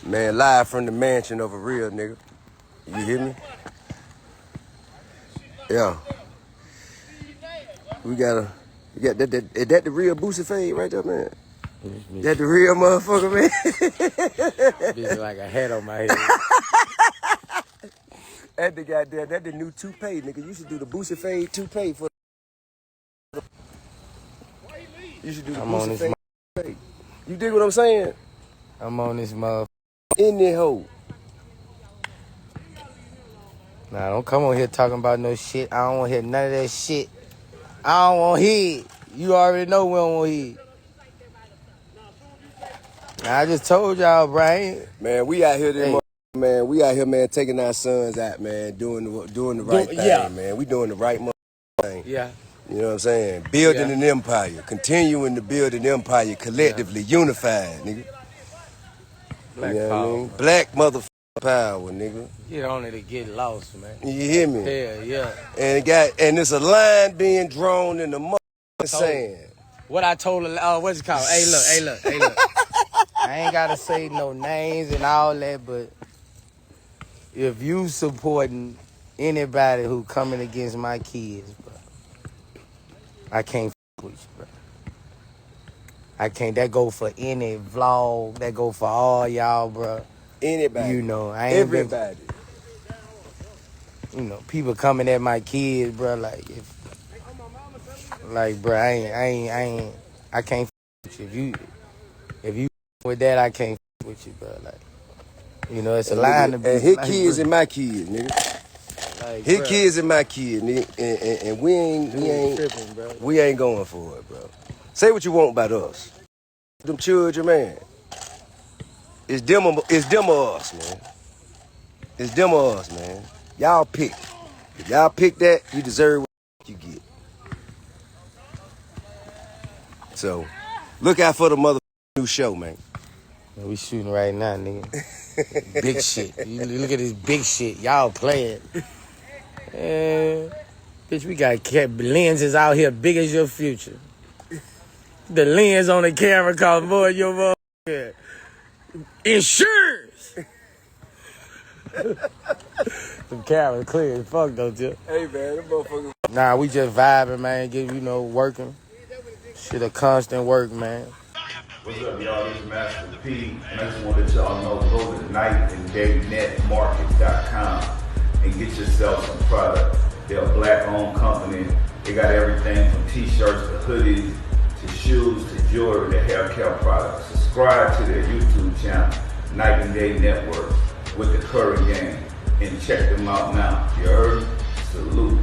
Man, live from the mansion of a real nigga. You hear me? Yeah. We got that. Is that the real Boosie fade right there, man? That the real motherfucker, man? Bitch like a hat on my head. That the goddamn, that the new toupee, nigga. You should do the Boosie fade toupee for. You should do the Boosie fade toupee. You dig what I'm saying? I'm on this motherfucker. In that hole. Nah, don't come on here talking about no shit. I don't want to hear none of that shit. I don't want to hear it. You already know we don't want to hear it. I just told y'all, Brian. Man, we out here, man. We out here, man, taking our sons out, man, doing the right thing, man. We doing the right thing. Yeah. You know what I'm saying? Building an empire, continuing to build an empire collectively, unified, nigga. Black you know power. What I mean? Black motherfucking power, nigga. Get on it to get lost, man. You hear me? Yeah. And there's a line being drawn in the motherfucking sand. What I told her, what's it called? Hey, look. I ain't gotta say no names and all that, but if you supporting anybody who coming against my kids, bro, I can't with you, bro. I can't. That go for any vlog. That go for all y'all, bro. Anybody. You know, I ain't everybody. People coming at my kids, bro. Bro, I can't with you. If you with that, I can't with you, bro. It's a line to be. And his kids and my kids, nigga. His kids and my kids, nigga. And we ain't going for it, bro. Say what you want about us. Them children, man. It's them or us, man. It's them or us, man. Y'all pick. If y'all pick that, you deserve what you get. So, look out for the new show, man. We shooting right now, nigga. Big shit. You look at this big shit. Y'all playing. Bitch, we got lenses out here big as your future. The lens on the camera cost more than your motherfucker. Insurance. The camera clear as fuck, don't you? Hey, man, them motherfuckers. Nah, we just vibing, man. Working. Shit, a constant work, man. What's up, y'all? This is Master P, and I just want to let y'all know, go to nightanddaynetmarket.com and get yourself some product. They're a black-owned company. They got everything from t-shirts to hoodies to shoes to jewelry to hair care products. Subscribe to their YouTube channel, Night and Day Network, with the current game, and check them out now. You heard? Salute.